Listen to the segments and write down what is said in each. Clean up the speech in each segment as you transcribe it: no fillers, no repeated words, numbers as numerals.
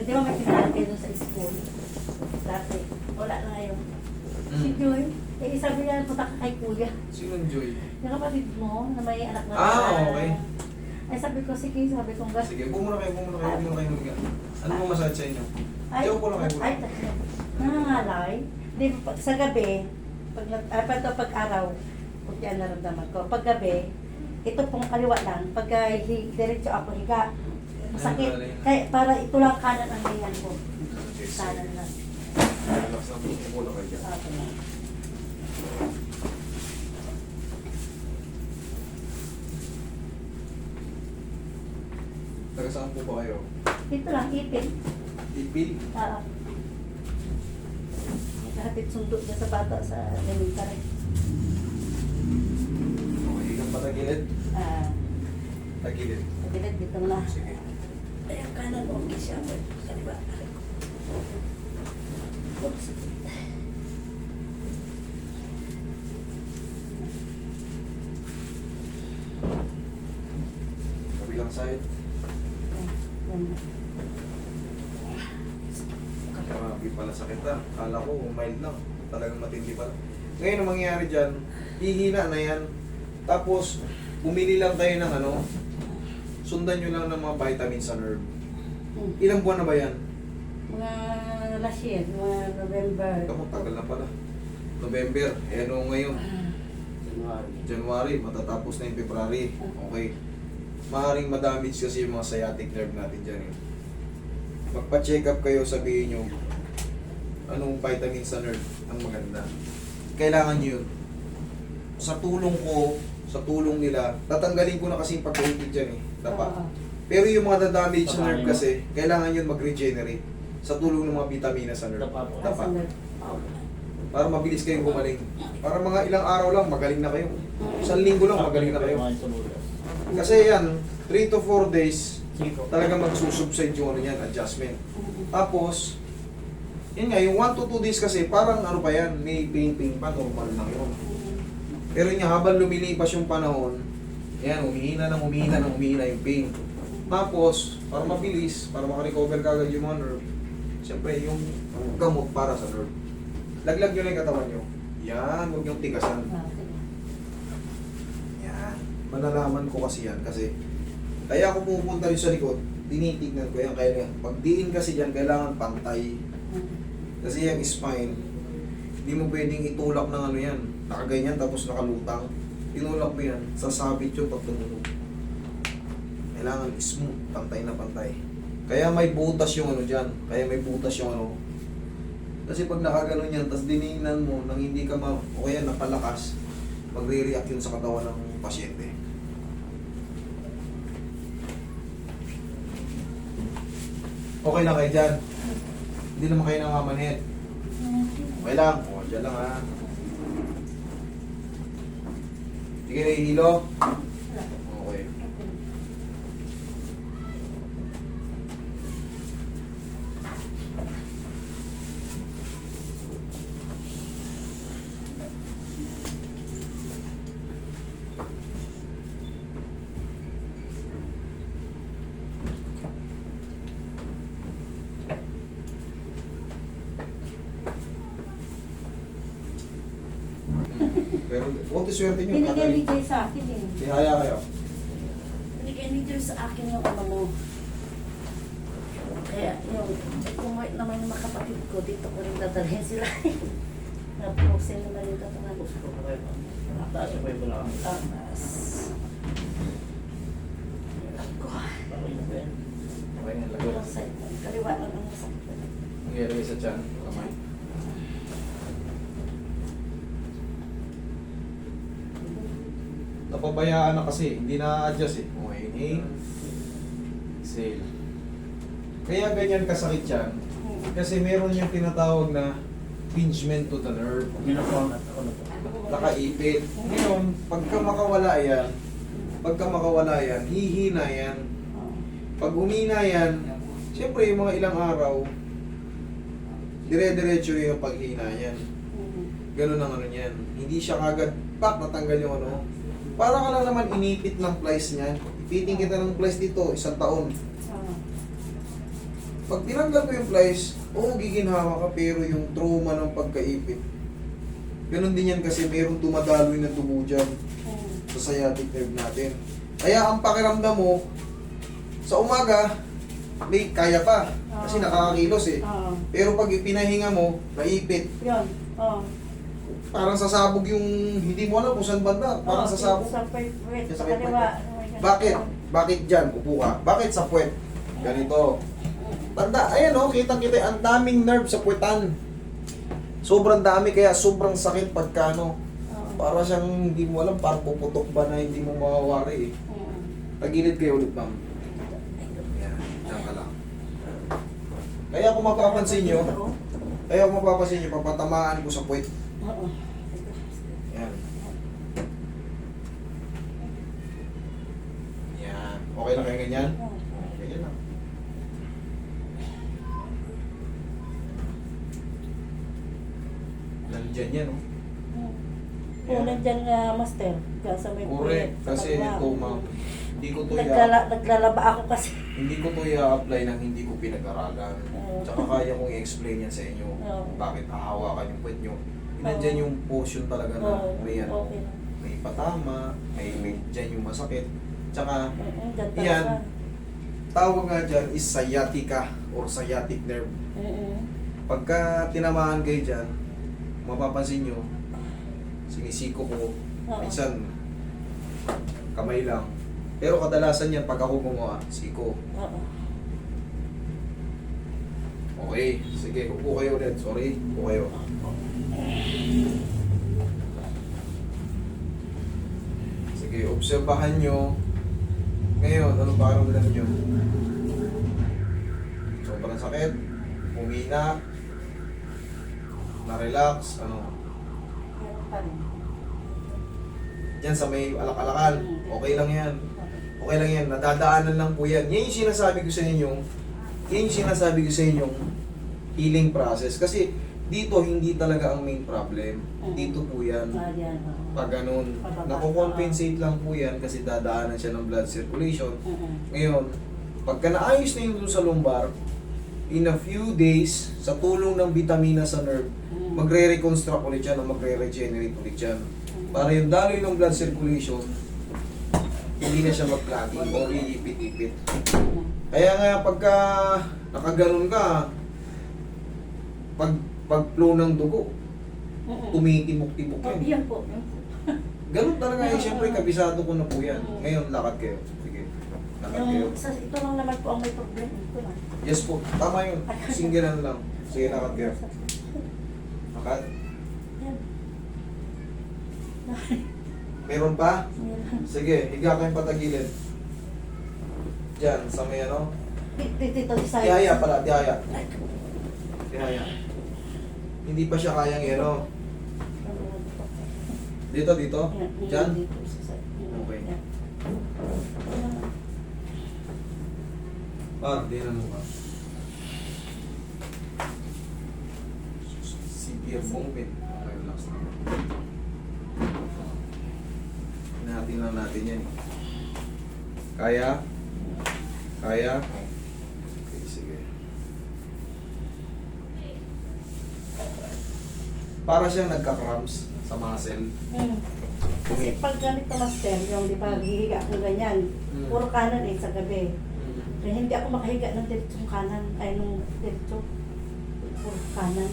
Di ba may tindahan kayo doon sa school? Dati, wala na ngayon. Si Joy, eh sabi niya, punta ka kay Kuya. Sinong Joy? Yung kapatid mo, na may anak na. Okay. Ay sabi ko, sige, sabi ko nga. Sige, bumuna kayo. Huwag ano mo masakit sa inyo? Diyan po lang kayo. Ay, nangangalay. Di ba, sa gabi, pag araw, kung yan naramdaman ko. Pag gabi, ito pong kaliwa lang. Pag diretso ako higa, masakit. Kaya para ito lang kanan ang ganyan ko. Kanan lang. Relax lang. Bumuna kayo dyan. Okay na. Taga saan po ba kayo? Dito lang, ipin. Ipil? Nakahatid sundo niya sa bata sa elementary. Okay, ikang patagilid. Tagilid. Pagilid dito na. Sige. Ay, ang kanan, okay siya. Kaliwa. Oops. Kabilang side. Grabe pala sakit na. Kala ko mild lang. Talagang matindi pala. Ngayon ang mangyayari dyan, hihina na yan. Tapos, bumili lang tayo ng ano, sundan nyo lang ng mga vitamins sa nerve. Ilang buwan na ba yan? Mga last year, mga November. Ito, tagal na pala. November. Eh ano ngayon? January. Matatapos na yung February. Okay. Maaaring madamage kasi yung mga sciatic nerve natin dyan eh. Magpa-check up kayo, sabihin nyo anong vitamin sa nerve ang maganda. Kailangan nyo yun. Sa tulong ko, sa tulong nila, tatanggalin ko na kasi yung pagkahigit dyan eh. Dapat. Pero yung mga damage sa nerve kasi, kailangan yun mag-regenerate sa tulong ng mga vitamina sa nerve. Dapat. Para mabilis kayong gumaling. Para mga ilang araw lang, magaling na kayo. Isang linggo lang, magaling na kayo. Kasi yan, 3 to 4 days, talagang magsusubside yung ano yan, adjustment. Tapos, yun nga, yung 1 to 2 days kasi, parang ano pa yan, may pain pa, normal lang yun. Pero yun nga, habang lumilipas yung panahon, yan, humihina yung pain. Tapos, para mabilis, para makarecover kagad yung mga nerve, siyempre, yung gamot para sa nerve. Laglag nyo lang yung katawan nyo. Yan, huwag yung tigasan. Yan. Malalaman ko kasi yan kasi kaya ako pupunta rin sa likod, tinitignan ko yan. Kaya pag diin kasi dyan, kailangan pantay. Kasi yung spine, hindi mo pwedeng itulak ng ano yan. Nakaganyan tapos nakalutang. Tinulak mo yan, sasabit yung pag tumunog. Kailangan smooth, pantay na pantay. Kaya may butas yung ano dyan. Kaya may butas yung ano. Kasi pag nakaganon yan, tapos diniinan mo nang hindi ka o kaya napalakas, magre-react yun sa katawan ng pasyente. Okay lang kayo dyan. Hindi naman kayo namamanhid. Okay lang. O, dyan lang ha. Sige na ihilo. Okay. Pero, buti swerte nyo. Binigyan ni Jay sa akin eh. Ihaya kayo. Binigyan ni Jay sa akin yung ano mo. Kaya yung kumuha naman yung mga kapatid ko, dito ko rin dadalhin sila. Napusin naman yung katangan. Taas yung pwede lang. Taas. Ako. Okay nga, lagay. Walang side. Kaliwa lang ang masakit. Nangyari sa tiyan. Kamay. Napabayaan na kasi, hindi na-adjust eh. Okay, inhale. Exhale. Kaya ganyan kasakit yan. Kasi meron yung tinatawag na impingement to the nerve. Nakaipit. Ngayon, pagka makawala yan, hihina yan. Pag humina yan, siyempre yung mga ilang araw, dire-diretso yung paghina yan. Ganun ang ano yan. Hindi siya kagad, natanggal yung ano. Para ka lang naman inipit ng plies niyan. Ipiting kita ng plies dito, 1 taon. Pag tinanggal ko yung flies, oo, giginhawa ka, pero yung trauma ng pagkaipit, ganun din yan kasi mayroong dumadaloy na dugo dyan sa sciatic nerve natin. Kaya ang pakiramdam mo, sa umaga, may kaya pa, kasi nakakakilos eh. Oo. Pero pag ipinahinga mo, naipit, Yun. Oo. parang sasabog yung, hindi mo alam kung saan banda, parang Oo, sasabog. Sa puwet, Sa sa puwet. kaliwa. Bakit? Bakit dyan? Upo ka. Bakit sa puwet? Ganito. Tanda, ayan o, kitang-kita, ang daming nerve sa puwetan. Sobrang dami, kaya sobrang sakit pagka ano. Oo. Para siyang hindi mo alam, parang puputok ba na hindi mo mawawari eh. Oo. Tagilid kayo ulit, ma'am. Yan, dyan ka lang. Kaya kung mapapansin nyo, papatamaan ko sa puwet. Oo. Yan. Yan. Okay lang kayo ganyan? Ganyan lang. Nandyan yan, oh. Oo, nandyan nga, master. Sa may Correct. puwet, sa Kasi kaliwa. ito, ma'am, hindi ko to Naglalaba ako kasi. hindi ko to i-apply ng hindi ko pinag-aralan. Oo. Tsaka kaya kong i-explain yan sa inyo. Oo. Bakit hahawakan yung puwet nyo. Nandyan yung portion talaga na Oo, may ano, okay. may patama, may dyan yung masakit. Tsaka, Dyan yan, talaga. tawag nga dyan is sciatica or sciatic nerve. Pagka tinamaan kayo dyan, mapapansin nyo, sinisiko ko, Oo. minsan kamay lang. Pero kadalasan yan, pag ako gumawa, siko. Oo. Okay, sige, upo kayo ulit. Sorry, upo kayo. Sige, obserbahan nyo. Ngayon, ano pa karamdam nyo? Sobrang sakit, humina, na-relax, ano? Meron pa rin. Diyan sa may alak-alakan, okay lang yan. Okay lang yan, nadadaanan lang po yan. Yan yung sinasabi ko sa inyo, healing process. Kasi dito, hindi talaga ang main problem. Dito po yan. Yan, oo. Pag ganun, nakukompensate lang po yan kasi dadaanan siya ng blood circulation. Ngayon, pagka naayos na yun dun sa lumbar, in a few days, sa tulong ng vitamina sa nerve, magre-reconstruct ulit yan o magre-regenerate ulit yan. Para yung daloy ng blood circulation, hindi na siya mag-clogging o iipit-ipit. Kaya nga pagka nakaganon ka, pag flow ng dugo, tumitimok-timok yan. Yan po. Yan po. Ganun talaga eh, siyempre kabisado ko na po yan. Ngayon, lakad kayo. Sige, lakad kayo. Ito lang naman po ang may problema. Ito lang. Yes po, tama yun. Singgilan lang. Sige, lakad kayo. Lakad. Yan. Meron pa? Yan. Sige, higa kayong patagilid. Diyan, sa may ano? Dito sa Tihaya pala, tihaya. Tihaya. Hindi pa siya kayang ano. Dito, dito. Diyan. Okay. Di na mo ka. Severe movement. Okay, relax na. Hinahatin lang natin yan. Kaya? Kaya? Okay, sige. Para siyang nagka-cramps sa muscle. Kasi pag ganito master, yung di ba, hihiga ako ganyan, puro kanan sa gabi. Kaya hindi ako makahiga ng diretsong kanan, ay nung diretso. Puro kanan.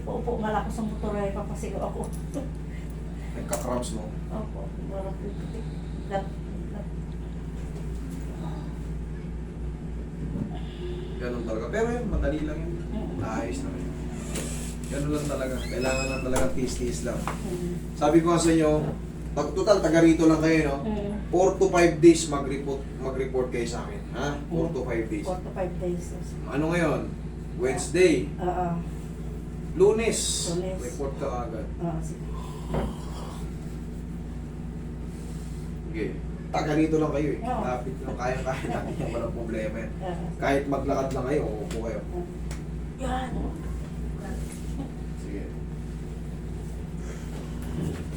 Uupo nga lang ako sa motor ay papasigaw ako. Nagka-cramps mo. Opo, marap yung putik. Ganun talaga. Pero yun, madali lang yun. Naayos naman yun. Ganun lang talaga. Kailangan lang talaga tiis-tiis lang. Sabi ko nga sa inyo, total, taga rito lang kayo, no? 4 to 5 days mag-report kayo sa akin. Ha? 4 to 5 days. 4 to 5 days. Ano ngayon? Wednesday. Oo. Lunes. Lunes. Report ka agad. Oo, sige. Okay. Taga rito lang kayo eh. Oo. Lapit lang. Kaya-kaya natin yung walang problema yan. Oo. Kahit maglakad lang kayo, uupo kayo. Yan. Sige.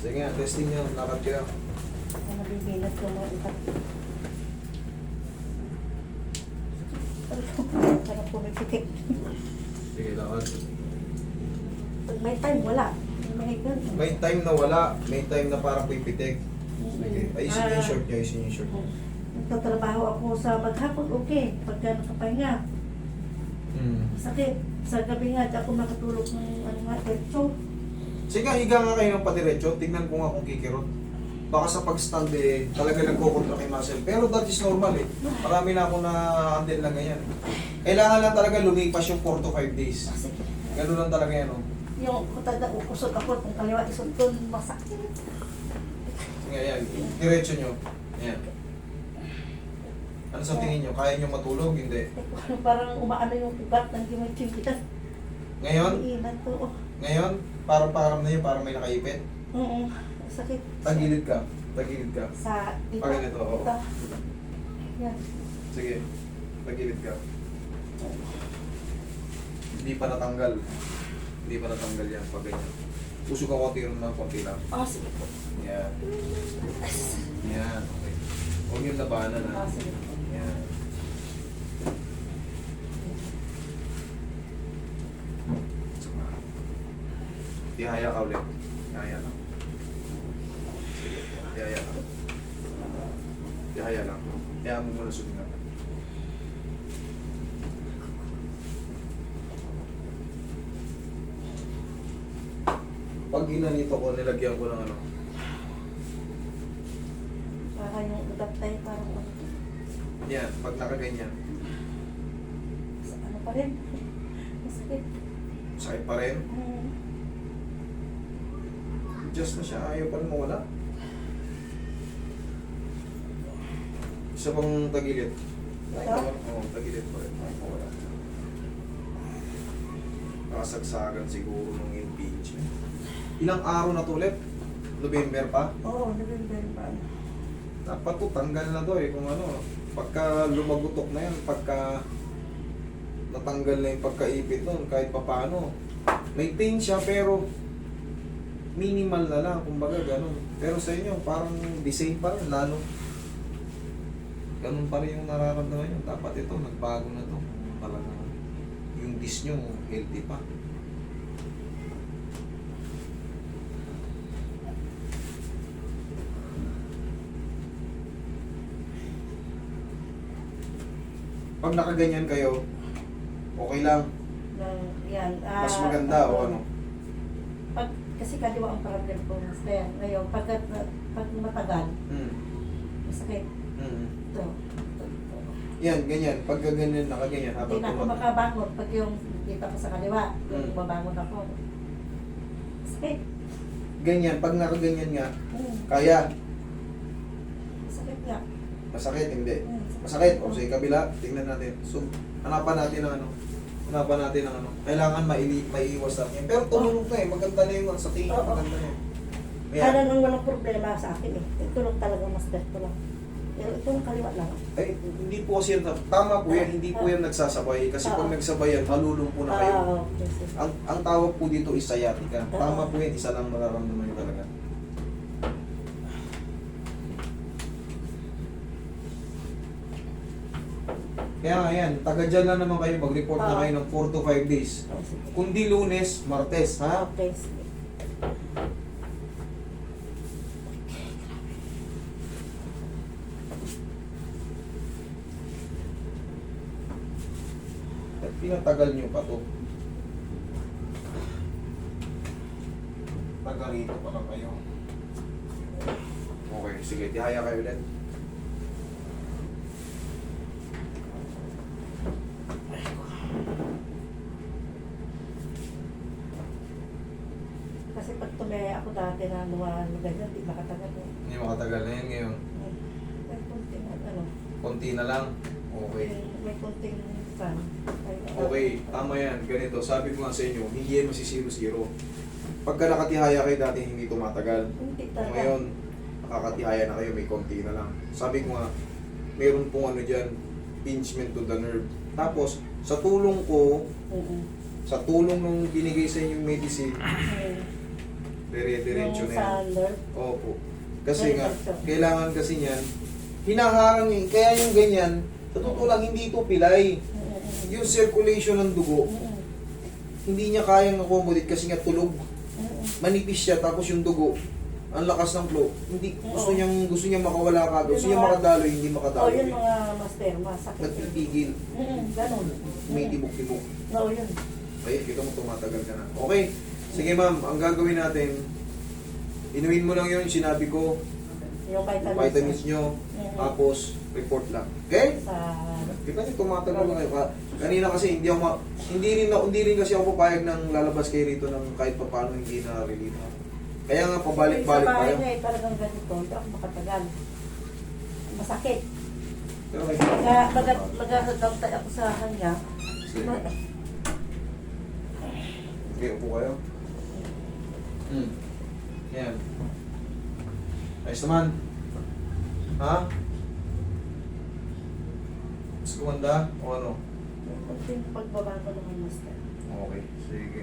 Sige nga, testing nyo. Lakad kayo. Ang nabibilat ko mga ikat. Sarap po nagsitik. Sige, lakad. Pag may time, wala. May ganun. May time na wala. May time na parang pipitik. Sige. Ayusin nyo yung short nyo. Ayusin nyo yung short nyo. Nagtatrabaho ako sa maghapon, okay. Pagka nakapahinga, sakit. Sa gabi nga, di ako makatulog ng ano nga, tetso. Sige, higa nga kayo ng patiretso. Tingnan ko nga kung kikirot. Baka sa pag-stand eh, talaga nagkukontra kay muscle. Pero that is normal eh. Marami na ako na handle na ganyan. Kailangan lang talaga lumipas yung 4 to 5 days. Sige. Ganun lang talaga yan. Oh. Yung kutada, ukusot ako, kung kaliwa isot doon, masakit. Sige, ayan. Diretso nyo. Ayan. Ano sa tingin nyo? Kaya nyo matulog? Hindi. Parang umaano yung ugat ng gimaching kita. Ngayon? Iinan to. Oh. Ngayon? Parang param na yun. Parang may nakaipit. Oo, sakit. Tagilid ka. Tagilid ka. Sa dito. Pag ganito, oo. Dito. Yan. Sige. Tagilid ka. Hindi pa natanggal. Hindi pa natanggal yan pag ganyan. Puso ka konti rin ng konti lang. Ah, sige po. Yan. Yan. Okay. Huwag yung labanan Ah, ha. sige po. Yan. Tihaya ka ulit. Tihaya lang. Sige. Tihaya lang. Tihaya lang. Tihaya mo muna sumingat. Pag ginanito ko, nilagyan ko ng ano. Parang yung ugat tayo, parang ano. Yan, pag nakaganyan. Sa ano pa rin. Masakit. Sakit pa rin. Just na siya, ayaw pa rin mawala. Isa pang tagilid. Ito? Oo, tagilid pa rin. Mawala. Nakasagsagan siguro ng impingement. Ilang araw na to ulit? November pa? Oo, November pa. Dapat to, tanggal na to eh. Kung ano, pagka lumagutok na yan, pagka natanggal na yung pagkaipit nun, kahit pa paano. May pain siya pero minimal na lang, kumbaga ganun. Pero sa inyo, parang the same pa rin, lalo. Ganun pa rin yung nararamdaman nyo. Dapat ito, nagbago na to. Talaga, yung disc nyo, healthy pa. Pag nakaganyan kayo, okay lang. Yan. Mas maganda o ano? Pag, kasi kaliwa ang problem ko, Master. Ngayon, pag matagal, masakit. Ito. Yan, ganyan. Pag ganyan, nakaganyan, Hindi habang na ako tumatay. makabangon. Pag yung dito ako sa kaliwa, yung Mm. babangon ako. Masakit. Ganyan, pag nakaganyan nga, Mm. kaya. Masakit nga. Masakit, hindi. Mm. Masakit. O sa kabila, tingnan natin. So, hanapan natin ng ano. Hanapan natin ng ano. Kailangan maiiwas natin. Pero tumulog na eh. Maganda na yung sa tingin. Oo. Maganda na yun. Kaya Ayan. nang walang problema sa akin eh. Ito lang talaga Master ko lang. Pero ito yung kaliwa lang. Ay, hindi po kasi yan. Tama po yan. Hindi po yan nagsasabay. Kasi pag nagsabay yan, malulumpo na kayo. Okay, sige. Ang tawag po dito is sciatica. Oo. Tama po yan. Isa lang mararamdaman nyo talaga. Kaya nga yan, taga dyan lang naman kayo, mag-report na Oo. kayo ng 4 to 5 days. Oh, sige. Kundi Lunes, Martes, ha? Okay, sige. At pinatagal nyo pa to. Taga rito pa lang kayo. Okay, sige, tihaya kayo ulit. Kasi pag tumaya ako dati na mga ganyan, di makatagal eh. Hindi makatagal na yan ngayon. May kunting ano. Konti na lang. Okay. May kunting fan. Okay, tama yan. Ganito, sabi ko nga sa inyo, hindi yan masisiro-zero. Pagka nakatihaya kayo dati, hindi tumatagal. Kunti Kung talaga. ngayon, nakakatihaya na kayo, may konti na lang. Sabi ko nga, meron pong ano dyan, impingement to the nerve. Tapos, sa tulong ko, Oo. sa tulong nung binigay sa inyong medicine, Dire-diretso Yung na yan. sa nerve. Opo. Kasi nga, Diretso. kailangan kasi niyan, hinaharang eh. Kaya yung ganyan, sa totoo lang, hindi ito pilay. Yung circulation ng dugo, hindi niya kayang accommodate kasi nga tulog. Manipis siya, tapos yung dugo, ang lakas ng flow. Hindi, gusto niyang makawala ka. Gusto niya makadaloy, hindi Oh, makadaloy. yun mga master, masakit. Nagpipigil. Ganon. May tibok-tibok. Oo, yun. Ay, kita mo tumatagal ka na. Okay. Sige ma'am, ang gagawin natin, inumin mo lang yun, sinabi ko, Yung vitamins. vitamins nyo, tapos report lang. Okay? Sa... Kita niyo tumatagal na kayo. Kanina kasi hindi rin kasi ako papayag ng lalabas kayo rito ng kahit pa paano hindi na-relieve. Kaya nga pabalik-balik Sa bahay tayo. nga eh, talagang ganito. Hindi ako makatagal. Masakit. Pero okay. Kaya mag-down tayo ako sa kanya. Sige. Okay, upo kayo. Yan. Ayos naman. Ha? Mas kumanda o ano? Kunting pagbabago naman, master. Okay, sige.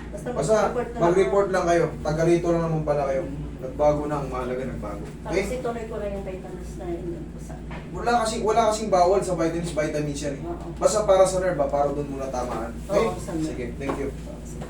Basta Basta mag-report na mag-report lang kayo. Taga rito lang naman pala kayo. Nagbago na, ang mahalaga nagbago. Tapos Okay? ituloy ko lang yung vitamins na yun ko sa... Wala kasing bawal sa vitamins yan eh. Oo. Basta para sa nerve, para doon muna tamaan. Okay? Oo, sa nerve. Sige, thank you. Sige.